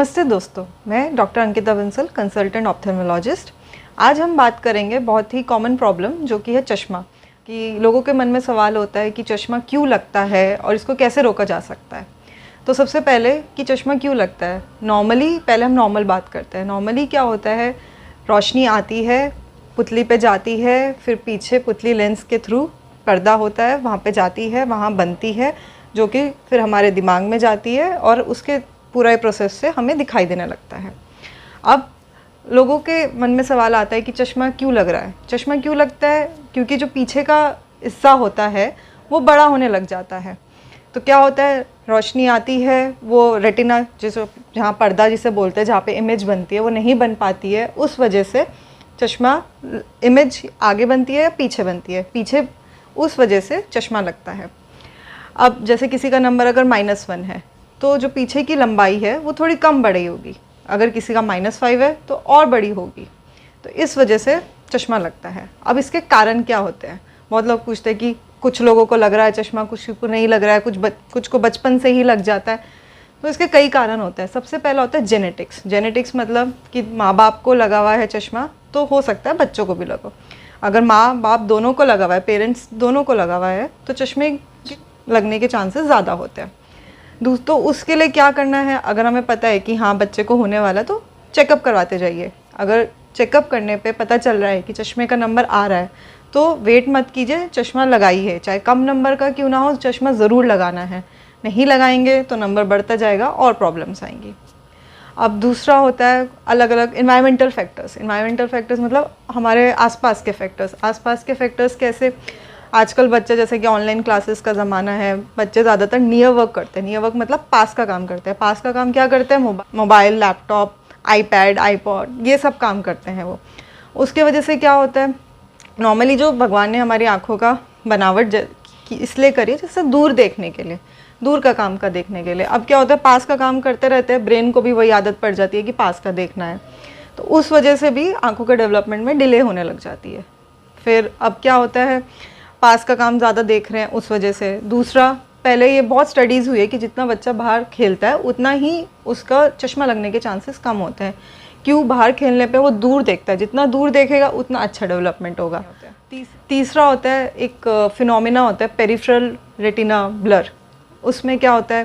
नमस्ते दोस्तों, मैं doctor Ankita Bansal, consultant ophthalmologist. आज हम बात करेंगे बहुत ही कॉमन प्रॉब्लम जो कि है चश्मा। कि लोगों के मन में सवाल होता है कि चश्मा क्यों लगता है और इसको कैसे रोका जा सकता है। तो सबसे पहले कि चश्मा क्यों लगता है, नॉर्मली पहले हम नॉर्मल बात करते हैं। नॉर्मली क्या होता है, रोशनी आती है, पुतली पे जाती है, फिर पीछे पुतली लेंस के थ्रू पर्दा होता है, वहाँ पे जाती है, वहाँ बनती है, जो कि फिर हमारे दिमाग में जाती है और उसके पूरा प्रोसेस से हमें दिखाई देने लगता है। अब लोगों के मन में सवाल आता है कि चश्मा क्यों लग रहा है। चश्मा क्यों लगता है, क्योंकि जो पीछे का हिस्सा होता है वो बड़ा होने लग जाता है। तो क्या होता है, रोशनी आती है, वो रेटिना जिसे जहाँ पर्दा जिसे बोलते हैं, जहाँ पे इमेज बनती है, वो नहीं बन पाती है। उस वजह से चश्मा इमेज आगे बनती है या पीछे बनती है, पीछे, उस वजह से चश्मा लगता है। अब जैसे किसी का नंबर अगर -1 है तो जो पीछे की लंबाई है वो थोड़ी कम बड़ी होगी। अगर किसी का -5 है तो और बड़ी होगी। तो इस वजह से चश्मा लगता है। अब इसके कारण क्या होते हैं, बहुत लोग पूछते हैं कि कुछ लोगों को लग रहा है चश्मा, कुछ को नहीं लग रहा है, कुछ को बचपन से ही लग जाता है। तो इसके कई कारण होते हैं। सबसे पहला होता है जेनेटिक्स। जेनेटिक्स मतलब कि माँ बाप को लगा हुआ है चश्मा तो हो सकता है बच्चों को भी लगा। अगर माँ बाप दोनों को लगा हुआ है, पेरेंट्स दोनों को लगा हुआ है, तो चश्मे लगने के चांसेस ज़्यादा होते हैं। तो उसके लिए क्या करना है, अगर हमें पता है कि हाँ बच्चे को होने वाला है तो चेकअप करवाते जाइए। अगर चेकअप करने पे पता चल रहा है कि चश्मे का नंबर आ रहा है तो वेट मत कीजिए, चश्मा लगाइए। चाहे कम नंबर का क्यों ना हो, चश्मा ज़रूर लगाना है। नहीं लगाएंगे तो नंबर बढ़ता जाएगा और प्रॉब्लम्स आएंगी। अब दूसरा होता है अलग अलग इन्वायरमेंटल फैक्टर्स। इन्वायरमेंटल फैक्टर्स मतलब हमारे आसपास के फैक्टर्स। आसपास के फैक्टर्स कैसे, आजकल बच्चे, जैसे कि ऑनलाइन क्लासेस का ज़माना है, बच्चे ज़्यादातर नियर वर्क करते हैं। नियर वर्क मतलब पास का काम करते हैं। पास का काम क्या करते हैं, मोबाइल, लैपटॉप, आईपैड, आईपॉड, ये सब काम करते हैं वो। उसके वजह से क्या होता है, नॉर्मली जो भगवान ने हमारी आँखों का बनावट इसलिए करी है जैसे दूर देखने के लिए, दूर का काम का देखने के लिए। अब क्या होता है, पास का काम करते रहते हैं, ब्रेन को भी वही आदत पड़ जाती है कि पास का देखना है। तो उस वजह से भी आँखों के डेवलपमेंट में डिले होने लग जाती है। फिर अब क्या होता है, पास का काम ज़्यादा देख रहे हैं उस वजह से। दूसरा, पहले ये बहुत स्टडीज़ हुई है कि जितना बच्चा बाहर खेलता है उतना ही उसका चश्मा लगने के चांसेस कम होते हैं। क्यों, बाहर खेलने पे वो दूर देखता है, जितना दूर देखेगा उतना अच्छा डेवलपमेंट होगा। तीसरा होता है एक फिनोमिना होता है पेरिफेरल रेटिना ब्लर। उसमें क्या होता है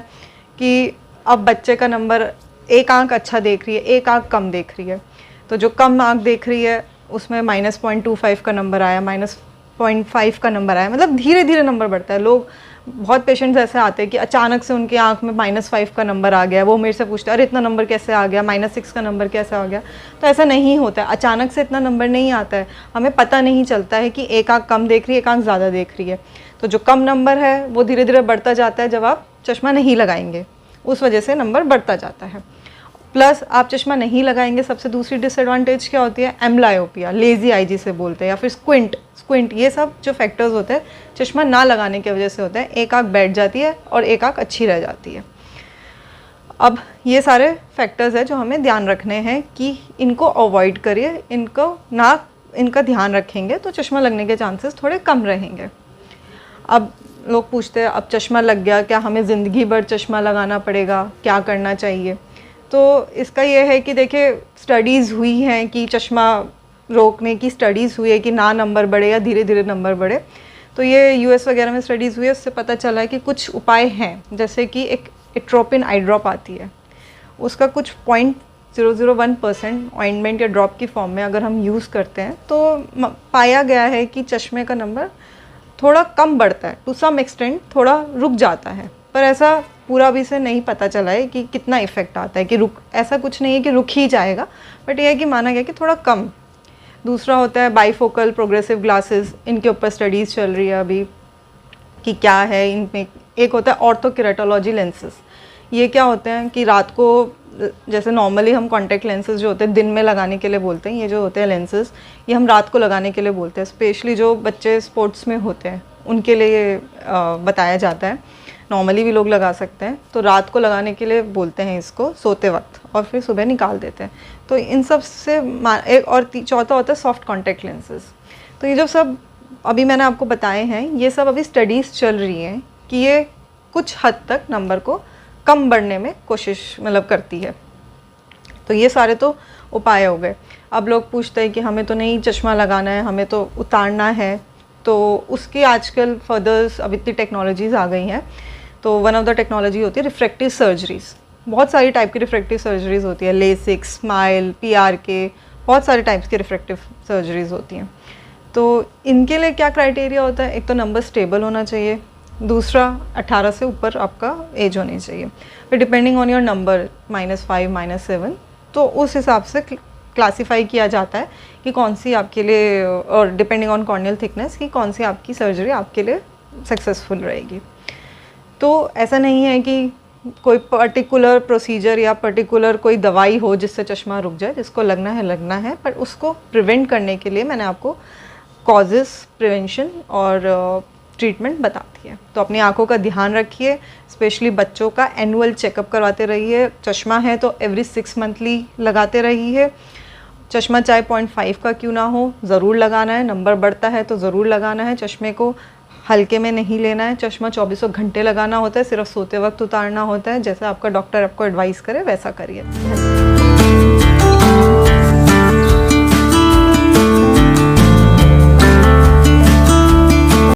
कि अब बच्चे का नंबर, एक आँख अच्छा देख रही है, एक आँख कम देख रही है। तो जो कम आँख देख रही है उसमें -0.25 का नंबर आया, -0.5 का नंबर आया, मतलब धीरे धीरे नंबर बढ़ता है। लोग, बहुत पेशेंट्स ऐसे आते हैं कि अचानक से उनकी आंख में -5 का नंबर आ गया। वो मेरे से पूछते हैं, अरे इतना नंबर कैसे आ गया, -6 का नंबर कैसे आ गया। तो ऐसा नहीं होता है, अचानक से इतना नंबर नहीं आता है। हमें पता नहीं चलता है कि एक आंख कम देख रही है, एक आंख ज़्यादा देख रही है। तो जो कम नंबर है वो धीरे धीरे बढ़ता जाता है जब आप चश्मा नहीं लगाएंगे, उस वजह से नंबर बढ़ता जाता है। प्लस आप चश्मा नहीं लगाएंगे, सबसे दूसरी डिसएडवांटेज क्या होती है, एम्ब्लायोपिया, लेजी आई जिसे बोलते हैं, या फिर स्क्विंट। ये सब जो फैक्टर्स होते हैं चश्मा ना लगाने की वजह से होते हैं। एक आँख बैठ जाती है और एक आँख अच्छी रह जाती है। अब ये सारे फैक्टर्स हैं जो हमें ध्यान रखने हैं कि इनको अवॉइड करिए, इनका ध्यान रखेंगे तो चश्मा लगने के चांसेस थोड़े कम रहेंगे। अब लोग पूछते हैं, अब चश्मा लग गया, क्या हमें ज़िंदगी भर चश्मा लगाना पड़ेगा, क्या करना चाहिए। तो इसका ये है कि देखिए, स्टडीज़ हुई हैं कि चश्मा रोकने की स्टडीज़ हुई है कि ना नंबर बढ़े या धीरे धीरे नंबर बढ़े। तो ये यूएस वगैरह में स्टडीज़ हुई है, उससे पता चला है कि कुछ उपाय हैं। जैसे कि एक एट्रोपिन आई ड्रॉप आती है, उसका कुछ 0.001% ऑइंटमेंट या ड्रॉप की फॉर्म में अगर हम यूज़ करते हैं तो पाया गया है कि चश्मे का नंबर थोड़ा कम बढ़ता है, टू सम एक्सटेंट थोड़ा रुक जाता है। पर ऐसा पूरा भी से नहीं पता चला है कि कितना इफ़ेक्ट आता है, कि ऐसा कुछ नहीं है कि रुक ही जाएगा, बट यह है कि माना गया कि थोड़ा कम। दूसरा होता है बाईफोकल प्रोग्रेसिव ग्लासेस, इनके ऊपर स्टडीज़ चल रही है अभी कि क्या है इनमें। एक होता है ऑर्थोकेरेटोलॉजी लेंसेज। ये क्या होते हैं कि रात को, जैसे नॉर्मली हम कॉन्टैक्ट लेंसेज जो होते हैं दिन में लगाने के लिए बोलते हैं, ये जो होते हैं लेंसेज, ये हम रात को लगाने के लिए बोलते हैं। स्पेशली जो बच्चे स्पोर्ट्स में होते हैं उनके लिए बताया जाता है। नॉर्मली भी लोग लगा सकते हैं, तो रात को लगाने के लिए बोलते हैं इसको सोते वक्त, और फिर सुबह निकाल देते हैं। तो इन सब से एक और चौथा होता है सॉफ्ट कॉन्टैक्ट लेंसेज। तो ये जो सब अभी मैंने आपको बताए हैं, ये सब अभी स्टडीज़ चल रही हैं कि ये कुछ हद तक नंबर को कम बढ़ने में कोशिश करती है। तो ये सारे तो उपाय हो गए। अब लोग पूछते हैं कि हमें तो नहीं चश्मा लगाना है, हमें तो उतारना है, तो उसकी आजकल फर्दर्स अब इतनी टेक्नोलॉजीज़ आ गई हैं। तो वन ऑफ द टेक्नोलॉजी होती है रिफ्रैक्टिव सर्जरीज़। बहुत सारी टाइप की रिफ्रैक्टिव सर्जरीज़ होती है, लेसिक, स्माइल, PRK, बहुत सारे टाइप्स की रिफ्रैक्टिव सर्जरीज़ होती हैं। तो इनके लिए क्या क्राइटेरिया होता है? एक तो नंबर स्टेबल होना चाहिए, दूसरा 18 से ऊपर आपका एज होनी चाहिए। फिर डिपेंडिंग ऑन योर नंबर -5 -7, तो उस हिसाब से क्लासीफाई किया जाता है कि कौन सी आपके लिए, और डिपेंडिंग ऑन कॉर्नियल थिकनेस, कि कौन सी आपकी सर्जरी आपके लिए सक्सेसफुल रहेगी। तो ऐसा नहीं है कि कोई पर्टिकुलर प्रोसीजर या पर्टिकुलर कोई दवाई हो जिससे चश्मा रुक जाए, जिसको लगना है, पर उसको प्रिवेंट करने के लिए मैंने आपको कॉजेज़, प्रिवेंशन और ट्रीटमेंट बताती है। तो अपनी आँखों का ध्यान रखिए, स्पेशली बच्चों का एनुअल चेकअप करवाते रहिए। चश्मा है तो एवरी 6 मंथली लगाते रहिए। चश्मा चाहे 0.5 का क्यों ना हो, ज़रूर लगाना है। नंबर बढ़ता है तो ज़रूर लगाना है। चश्मे को हल्के में नहीं लेना है। चश्मा 24 घंटे लगाना होता है, सिर्फ सोते वक्त उतारना होता है। जैसा आपका डॉक्टर आपको एडवाइस करे वैसा करिए।